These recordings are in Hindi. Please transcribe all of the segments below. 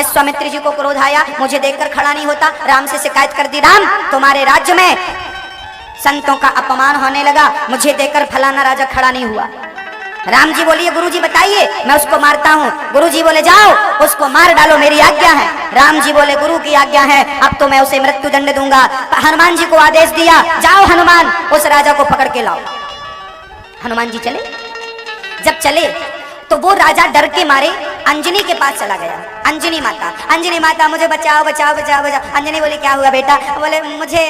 विश्वामित्र जी को क्रोध आया, मुझे देखकर खड़ा नहीं होता। राम से शिकायत कर दी, राम तुम्हारे राज्य में संतों का अपमान होने लगा, मुझे देखकर फलाना राजा खड़ा नहीं हुआ। राम जी बोलिए गुरु जी बताइए, मैं उसको मारता हूँ। गुरु जी बोले जाओ उसको मार डालो, मेरी आज्ञा है। राम जी बोले गुरु की आज्ञा है, अब तो मैं उसे मृत्यु दंड दूंगा। हनुमान जी को आदेश दिया, जाओ हनुमान उस राजा को पकड़ के लाओ। हनुमान जी चले, जब चले तो वो राजा डर के मारे अंजनी के पास चला गया। अंजनी माता मुझे बचाओ बचाओ बचाओ बचाओ। अंजनी बोली क्या हुआ बेटा? बोले मुझे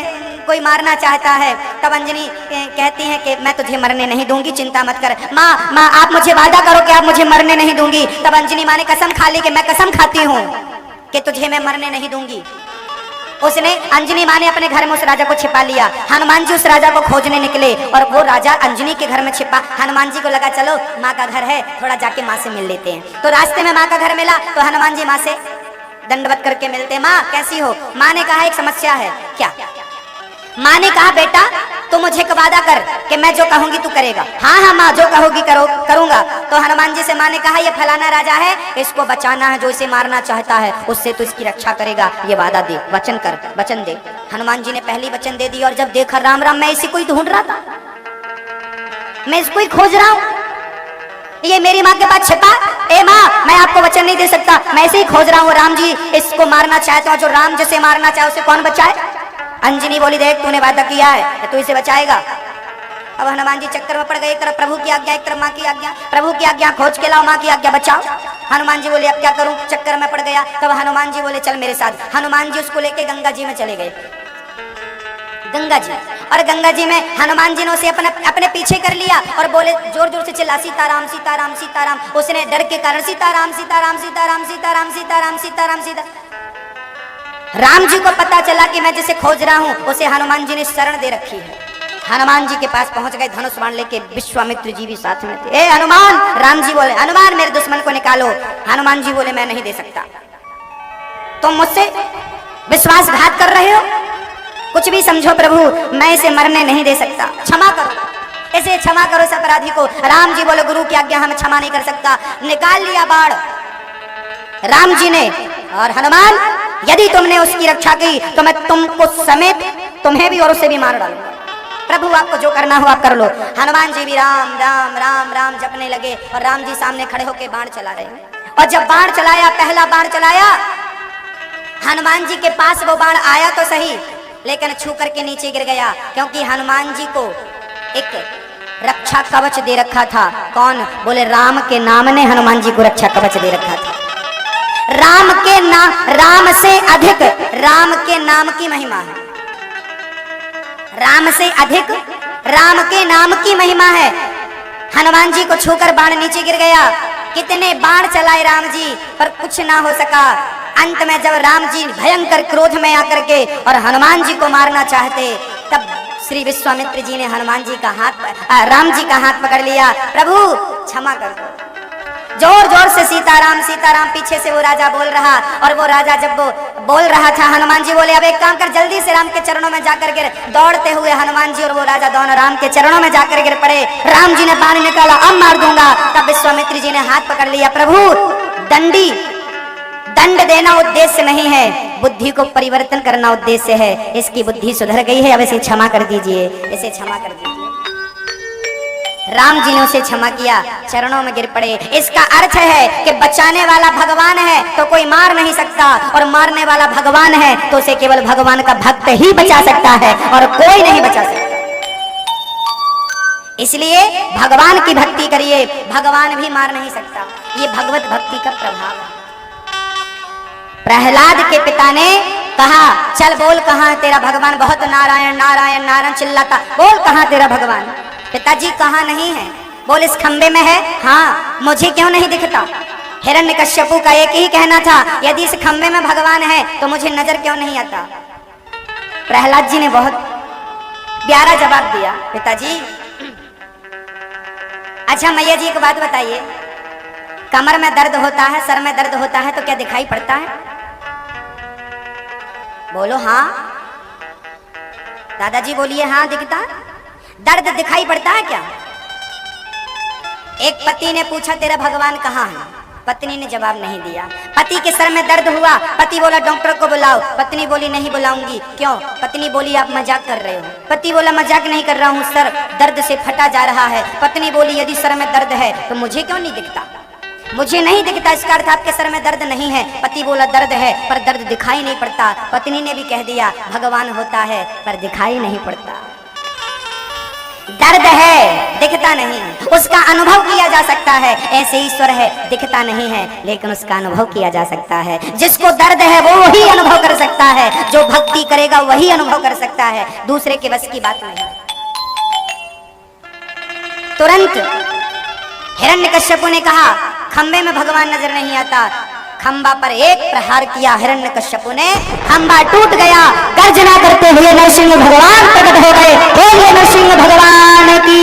कोई मारना चाहता है। तब अंजनी कहती है कि मैं तुझे मरने नहीं दूंगी, चिंता मत कर। माँ आप मुझे वादा करो कि आप मुझे मरने नहीं दूंगी। तब अंजनी माँ ने कसम खा ली कि मैं कसम खाती हूँ कि तुझे मैं मरने नहीं दूंगी। उसने अंजनी माँ ने अपने घर में उस राजा को छिपा लिया। हनुमान जी उस राजा को खोजने निकले और वो राजा अंजनी के घर में छिपा। हनुमान जी को लगा चलो माँ का घर है, थोड़ा जाके माँ से मिल लेते हैं। तो रास्ते में माँ का घर मिला तो हनुमान जी माँ से दंडवत करके मिलते। माँ कैसी हो? माँ ने कहा एक समस्या है। क्या? माँ ने कहा बेटा तू मुझे एक वादा कर कि मैं जो कहूंगी तू करेगा। हाँ माँ जो कहोगी करूंगा। तो हनुमान जी से माँ ने कहा ये फलाना राजा है, इसको बचाना है, जो इसे मारना चाहता है उससे तो इसकी रक्षा करेगा, ये वादा दे, वचन कर, वचन दे। हनुमान जी ने पहली वचन दे दी और जब देखा राम राम मैं इसी को ही ढूंढ रहा था, मैं इसको ही खोज रहा हूँ, ये मेरी माँ के पास छिपा। ए माँ मैं आपको वचन नहीं दे सकता, मैं इसे ही खोज रहा हूँ। राम जी इसको मारना चाहता हूँ, जो राम जिसे मारना चाहे उसे कौन बचाए? अंजनी बोली देख तूने वादा किया है तू इसे बचाएगा। अब हनुमान जी चक्कर में पड़ गए, एक तरफ प्रभु की आज्ञा एक तरफ माँ की आज्ञा। प्रभु की आज्ञा खोज के लाओ, माँ की आज्ञा बचाओ। हनुमान जी बोले अब क्या करूं, चक्कर में पड़ गया। तब हनुमान जी बोले चल मेरे साथ। हनुमान जी उसको लेके गंगा जी में चले गए। गंगा जी, और गंगा जी में हनुमान जी ने उसे अपने पीछे कर लिया और बोले जोर जोर से चिल्ला सीताराम सीताराम सीताराम। उसने डर के कारण सीताराम सीताराम सीताराम सीताराम सीताराम सीताराम सीता। राम जी को पता चला कि मैं जिसे खोज रहा हूं उसे हनुमान जी ने शरण दे रखी है। हनुमान जी के पास पहुंच गए, धनुष बाण लेके। विश्वामित्र जी भी साथ में थे। ए हनुमान, राम जी बोले हनुमान मेरे दुश्मन को निकालो। हनुमान जी बोले मैं नहीं दे सकता, तुम मुझसे विश्वासघात कर रहे हो, कुछ भी समझो प्रभु, मैं इसे मरने नहीं दे सकता, क्षमा करो, इसे क्षमा करो इस अपराधी को। राम जी बोले गुरु की आज्ञा हम क्षमा नहीं कर सकता। निकाल लिया बाण राम जी ने। और हनुमान यदि तुमने उसकी रक्षा की तो मैं तुमको समेत तुम्हें भी और उसे भी मार डालूंगा। प्रभु आपको जो करना हो आप कर लो। हनुमान जी भी राम राम राम राम जपने लगे और राम जी सामने खड़े होकर बाण चला रहे। और जब बाण चलाया, पहला बाण चलाया, हनुमान जी के पास वो बाण आया तो सही लेकिन छू करके नीचे गिर गया, क्योंकि हनुमान जी को एक रक्षा कवच दे रखा था। कौन? बोले राम के नाम ने हनुमान जी को रक्षा कवच दे रखा था। राम के नाम, राम से अधिक राम के नाम की महिमा है। राम से अधिक राम के नाम की महिमा है। हनुमान जी को छूकर बाण नीचे गिर गया। कितने बाण चलाए राम जी पर कुछ ना हो सका। अंत में जब राम जी भयंकर क्रोध में आकर के और हनुमान जी को मारना चाहते, तब श्री विश्वामित्र जी ने हनुमान जी का हाथ, राम जी का हाथ पकड़ लिया। प्रभु क्षमा कर दो। जोर जोर से सीताराम सीताराम पीछे से वो राजा बोल रहा। और वो राजा जब वो बोल रहा था, हनुमान जी बोले अब एक काम कर, जल्दी से राम के चरणों में जाकर गिर। दौड़ते हुए हनुमान जी और वो राजा दोनों राम के चरणों में जाकर गिर पड़े। राम जी ने बाण निकाला, अब मार दूंगा। तब विश्वामित्र जी ने हाथ पकड़ लिया। प्रभु दंड देना उद्देश्य नहीं है, बुद्धि को परिवर्तन करना उद्देश्य है। इसकी बुद्धि सुधर गई है, अब इसे क्षमा कर दीजिए, इसे क्षमा कर दीजिए। राम जी ने उसे क्षमा किया, चरणों में गिर पड़े। इसका अर्थ है कि बचाने वाला भगवान है तो कोई मार नहीं सकता, और मारने वाला भगवान है तो उसे केवल भगवान का भक्त ही बचा सकता है और कोई नहीं बचा सकता। इसलिए भगवान की भक्ति करिए, भगवान भी मार नहीं सकता। ये भगवत भक्ति का प्रभाव है। प्रहलाद के पिता ने कहा चल बोल कहाँ तेरा भगवान, बहुत नारायण नारायण नारायण चिल्लाता, बोल कहाँ तेरा भगवान। पिताजी कहाँ नहीं है? बोल इस खंबे में है। हाँ, मुझे क्यों नहीं दिखता? हिरण्यकश्यपु का एक ही कहना था, यदि इस खंबे में भगवान है तो मुझे नजर क्यों नहीं आता? प्रहलाद जी ने बहुत प्यारा जवाब दिया, पिताजी अच्छा मैया जी एक बात बताइए, कमर में दर्द होता है, सर में दर्द होता है तो क्या दिखाई पड़ता है? बोलो हाँ। दादाजी बोलिए हाँ दिखता। दर्द दिखाई पड़ता है क्या? एक पति ने पूछा तेरा भगवान कहाँ है? पत्नी ने जवाब नहीं दिया। पति के सर में दर्द हुआ, पति बोला डॉक्टर को बुलाओ। पत्नी बोली नहीं बुलाऊंगी। क्यों? पत्नी बोली आप मजाक कर रहे हो। पति बोला मजाक नहीं कर रहा हूँ, सर दर्द से फटा जा रहा है। पत्नी बोली यदि सर में दर्द है तो मुझे क्यों नहीं दिखता? मुझे नहीं दिखता, इसका अर्थ आपके सर में दर्द नहीं है। पति बोला दर्द है पर दर्द दिखाई नहीं पड़ता। पत्नी ने भी कह दिया भगवान होता है पर दिखाई नहीं पड़ता। दर्द है दिखता नहीं, उसका अनुभव किया जा सकता है। ऐसे ईश्वर है दिखता नहीं है लेकिन उसका अनुभव किया जा सकता है। जिसको दर्द है वो वही अनुभव कर सकता है, जो भक्ति करेगा वही अनुभव कर सकता है, दूसरे के बस की बात नहीं। तुरंत हिरण्यकश्यप ने कहा खंबे में भगवान नजर नहीं आता। खंबा पर एक प्रहार किया हिरण्यकश्यप ने, खंबा टूट गया। गर्जना करते हुए नरसिंह भगवान प्रकट हो गए। बोलिए नरसिंह भगवान की।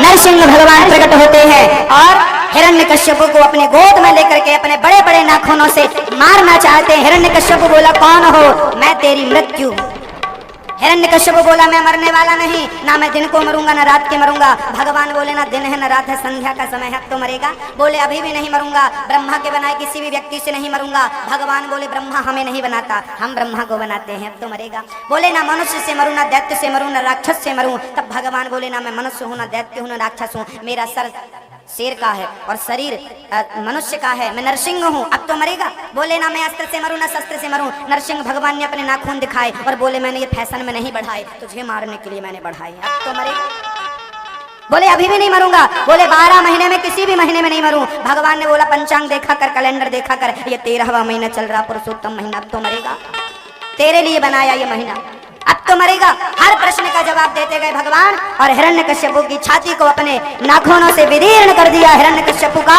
नरसिंह भगवान प्रकट होते हैं और हिरण्यकश्यप को अपने गोद में लेकर के अपने बड़े बड़े नाखूनों से मारना चाहते हैं। हिरण्यकश्यप बोला कौन हो? मैं तेरी मृत्यु। हिरण्यकश्यप बोला मैं मरने वाला नहीं, ना मैं दिन को मरूंगा ना रात के मरूंगा। भगवान बोले ना दिन है ना रात है, संध्या का समय है, तो मरेगा। बोले अभी भी नहीं मरूंगा, ब्रह्मा के बनाए किसी भी व्यक्ति से नहीं मरूंगा। भगवान बोले ब्रह्मा हमें नहीं बनाता, हम ब्रह्मा को बनाते हैं, अब तो मरेगा। बोले ना मनुष्य से मरूं ना दैत्य से मरूं ना राक्षस से मरूं। तब भगवान बोले ना मैं मनुष्य हूं ना दैत्य हूं ना राक्षस हूं, मेरा सर शेर का है और शरीर मनुष्य का है, मैं नरसिंह हूँ, अब तो मरेगा। बोले ना मैं अस्त्र से मरूं ना शस्त्र से मरूं। नरसिंह भगवान ने अपने नाखून दिखाए और बोले मैंने ये फैशन में नहीं बढ़ाए, तुझे मारने के लिए मैंने बढ़ाए, अब तो मरेगा। बोले अभी भी नहीं मरूंगा। बोले 12 महीने में किसी भी महीने में नहीं मरूं। भगवान ने बोला पंचांग देखा कर, कैलेंडर देखा कर, ये 13वां महीना चल रहा, पुरुषोत्तम महीना, अब तो मरेगा, तेरे लिए बनाया ये महीना, अब तो मरेगा। हर प्रश्न का जवाब देते गए भगवान और हिरण्यकश्यप की छाती को अपने नाखूनों से विदीर्ण कर दिया। हिरण्यकश्यप का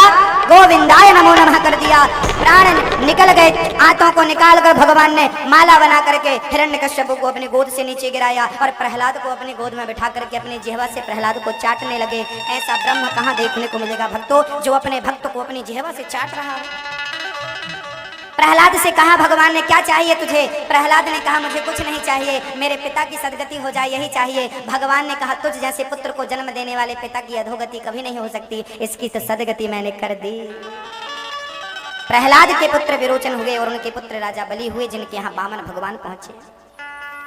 गोविंदाय नमो नमः कर दिया। प्राण निकल गए, आंतों को निकाल कर भगवान ने माला बना करके हिरण्यकश्यप को अपनी गोद से नीचे गिराया और प्रहलाद को अपनी गोद में बिठा करके अपनी जिह्वा से प्रहलाद को चाटने लगे। ऐसा ब्रह्म कहाँ देखने को मिलेगा भक्तों, जो अपने भक्त को अपनी जिह्वा से चाट रहा है। प्रहलाद से कहा भगवान ने क्या चाहिए तुझे? प्रहलाद ने कहा मुझे कुछ नहीं चाहिए, मेरे पिता की सदगति हो जाए यही चाहिए। भगवान ने कहा तुझ जैसे पुत्र को जन्म देने वाले पिता की अधोगति कभी नहीं हो सकती, इसकी तो सदगति मैंने कर दी। प्रहलाद के पुत्र विरोचन हुए और उनके पुत्र राजा बलि हुए, जिनके यहाँ वामन भगवान पहुंचे।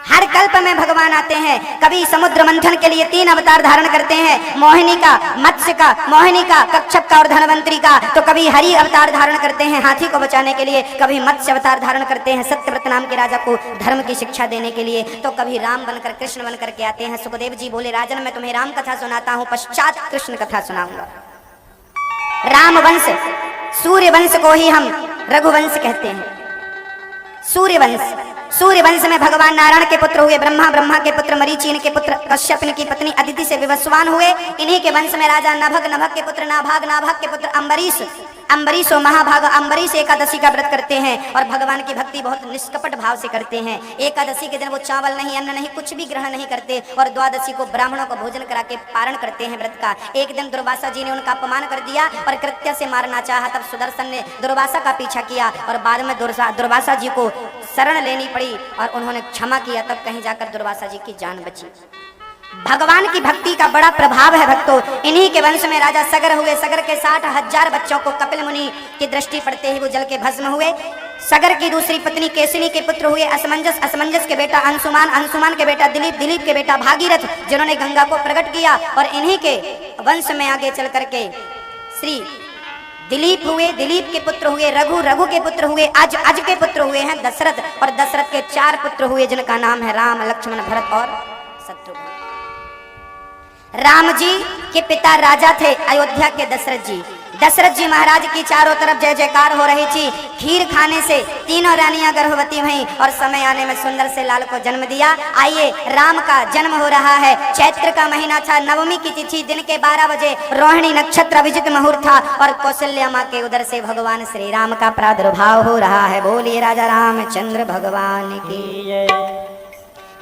हर कल्प में भगवान आते हैं। कभी समुद्र मंथन के लिए 3 अवतार धारण करते हैं, मोहिनी का, मत्स्य का, मोहिनी का, कच्छप का और धनवंतरी का। तो कभी हरि अवतार धारण करते हैं हाथी को बचाने के लिए, कभी मत्स्य अवतार धारण करते हैं सत्यव्रत नाम के राजा को धर्म की शिक्षा देने के लिए, तो कभी राम बनकर कृष्ण बनकर के आते हैं। सुखदेव जी बोले राजन मैं तुम्हें राम कथा सुनाता हूँ, पश्चात कृष्ण कथा सुनाऊंगा। राम वंश, सूर्य वंश को ही हम रघुवंश कहते हैं। सूर्य वंश में भगवान नारायण के पुत्र हुए ब्रह्मा, ब्रह्मा के पुत्र मरीचि, इनके पुत्र कश्यप, इनकी पत्नी अदिति से विवस्वान हुए। इन्हीं के वंश में राजा नभग, नभग के पुत्र नाभाग, नाभाग के पुत्र अम्बरीश, अम्बरीश और महाभाग। अम्बरीश एकादशी का व्रत करते हैं और भगवान की भक्ति बहुत निष्कपट भाव से करते हैं। एकादशी के दिन वो चावल नहीं, अन्न नहीं, कुछ भी ग्रहण नहीं करते और द्वादशी को ब्राह्मणों को भोजन करा के पारण करते हैं व्रत का। एक दिन दुर्वासा जी ने उनका अपमान कर दिया और कृत्य से मारना चाहा, तब सुदर्शन ने दुर्वासा का पीछा किया और बाद में दुर्वासा जी को शरण लेनी पड़ी और उन्होंने क्षमा किया, तब कहीं जाकर दुर्वासा जी की जान बची। भगवान की भक्ति का बड़ा प्रभाव है भक्तों। इन्हीं के वंश में राजा सगर हुए। सगर के 60,000 बच्चों को कपिल मुनि की दृष्टि पड़ते ही वो जल के भस्म हुए। सगर की दूसरी पत्नी केसिनी के पुत्र हुए असमंजस, असमंजस के बेटा अंशुमान, अंशुमान के बेटा दिलीप, दिलीप के बेटा भागीरथ, जिन्होंने गंगा को प्रकट किया। और इन्हीं के वंश में आगे चल करके श्री दिलीप हुए, दिलीप के पुत्र हुए रघु, रघु के पुत्र हुए अज, अज के पुत्र हुए हैं दशरथ और दशरथ के 4 पुत्र हुए जिनका नाम है राम, लक्ष्मण, भरत और शत्रुघ्न। राम जी के पिता राजा थे अयोध्या के दशरथ जी। दशरथ जी महाराज की चारों तरफ जय जयकार हो रही थी। खीर खाने से तीनों रानियां गर्भवती हुईं और समय आने में सुंदर से लाल को जन्म दिया। आइए, राम का जन्म हो रहा है। चैत्र का महीना था, नवमी की तिथि, दिन के 12 बजे रोहिणी नक्षत्र अभिजित मुहूर्त था और कौशल्या माँ के उदर से भगवान श्री राम का प्रादुर्भाव हो रहा है। बोलिए राजा रामचंद्र भगवान की।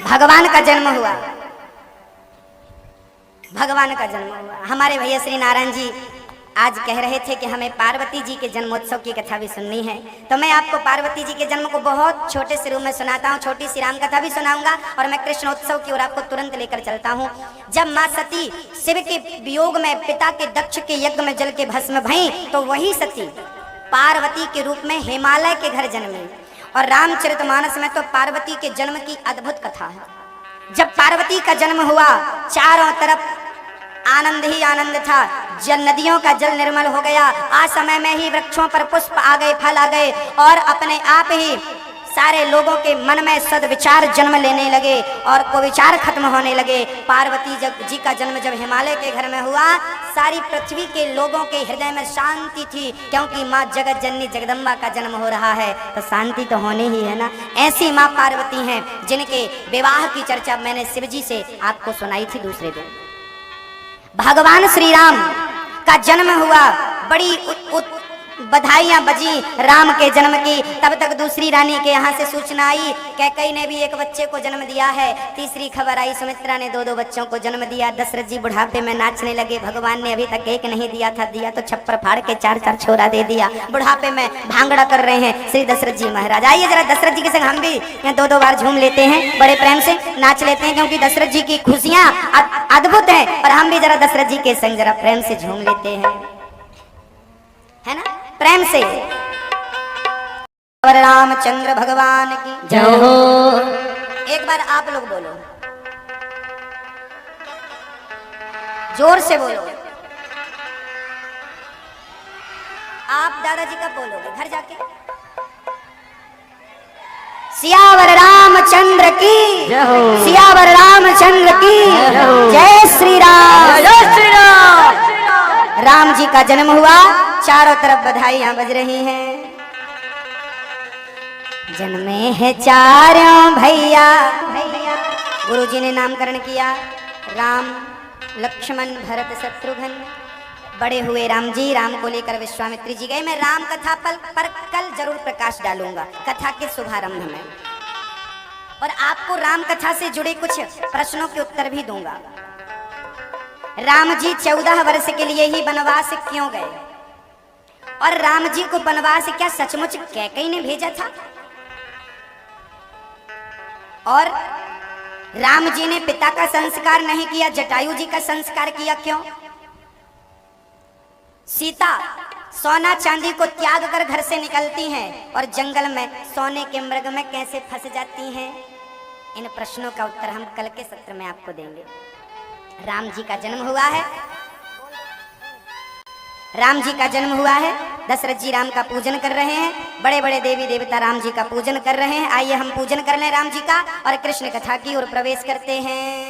भगवान का जन्म हुआ, भगवान का जन्म हुआ। हमारे भैया श्री नारायण जी आज कह रहे थे कि हमें पार्वती जी के जन्मोत्सव की कथा भी सुननी है, तो मैं आपको पार्वती जी के जन्म को बहुत छोटे से रूप में सुनाता हूँ। छोटी सी राम कथा भी सुनाऊंगा और मैं कृष्णोत्सव की ओर आपको तुरंत लेकर चलता हूँ। जब माँ सती शिव के वियोग में पिता के दक्ष के यज्ञ में जल के भस्म भई, तो वही सती पार्वती के रूप में हिमालय के घर जन्मी। और रामचरितमानस में तो पार्वती के जन्म की अद्भुत कथा है। जब पार्वती का जन्म हुआ, चारों तरफ आनंद ही आनंद था। जल नदियों का जल निर्मल हो गया। आ समय में ही वृक्षों पर पुष्प आ गए, फल आ गए और अपने आप ही सारे लोगों के मन में सद्विचार जन्म लेने लगे और कुविचार खत्म होने लगे। पार्वती जी का जन्म जब हिमालय के घर में हुआ, सारी पृथ्वी के लोगों के हृदय में शांति थी, क्योंकि माँ जगत जननी जगदम्बा का जन्म हो रहा है तो शांति तो होनी ही है ना। ऐसी माँ पार्वती हैं जिनके विवाह की चर्चा मैंने शिव जी से आपको सुनाई थी दूसरे दिन। भगवान श्री राम का जन्म हुआ, बड़ी बधाइयां बजी राम के जन्म की। तब तक दूसरी रानी के यहाँ से सूचना आई, कैकेयी ने भी एक बच्चे को जन्म दिया है। तीसरी खबर आई, सुमित्रा ने 2 बच्चों को जन्म दिया। दशरथ जी बुढ़ापे में नाचने लगे, भगवान ने अभी तक एक नहीं दिया था, दिया तो छप्पर फाड़ के 4 छोरा दे दिया। बुढ़ापे में भांगड़ा कर रहे हैं श्री दशरथ जी महाराज। आइए जरा दशरथ जी के संग हम भी यहाँ 2 बार झूम लेते हैं, बड़े प्रेम से नाच लेते हैं, क्योंकि दशरथ जी की खुशियां अद्भुत है। और हम भी जरा दशरथ जी के संग जरा प्रेम से झूम लेते हैं, है ना, प्रेम से। रामचंद्र भगवान की जय हो। एक बार आप लोग बोलो, जोर से बोलो। आप दादाजी का बोलोगे घर जाके। सियावर रामचंद्र की जय हो। सियावर रामचंद्र की जय श्री राम। जय श्री राम। राम जी का जन्म हुआ, चारों तरफ बधाइयां बज रही हैं। जन्मे हैं चारों भैया, गुरु जी ने नामकरण किया, राम लक्ष्मण भरत शत्रुघ्न। बड़े हुए राम जी, राम को लेकर विश्वामित्री जी गए। मैं राम कथा पर कल जरूर प्रकाश डालूंगा कथा के शुभारंभ में, और आपको राम कथा से जुड़े कुछ प्रश्नों के उत्तर भी दूंगा। राम जी 14 वर्ष के लिए ही वनवास क्यों गए, और राम जी को वनवास क्या सचमुच कैकेयी ने भेजा था, और राम जी ने पिता का संस्कार नहीं किया, जटायु जी का संस्कार किया क्यों। सीता सोना चांदी को त्याग कर घर से निकलती हैं और जंगल में सोने के मृग में कैसे फंस जाती हैं। इन प्रश्नों का उत्तर हम कल के सत्र में आपको देंगे। राम जी का जन्म हुआ है, राम जी का जन्म हुआ है। दशरथ जी राम का पूजन कर रहे हैं, बड़े बड़े देवी देवता राम जी का पूजन कर रहे हैं। आइए हम पूजन कर लें राम जी का और कृष्ण कथा की ओर प्रवेश करते हैं।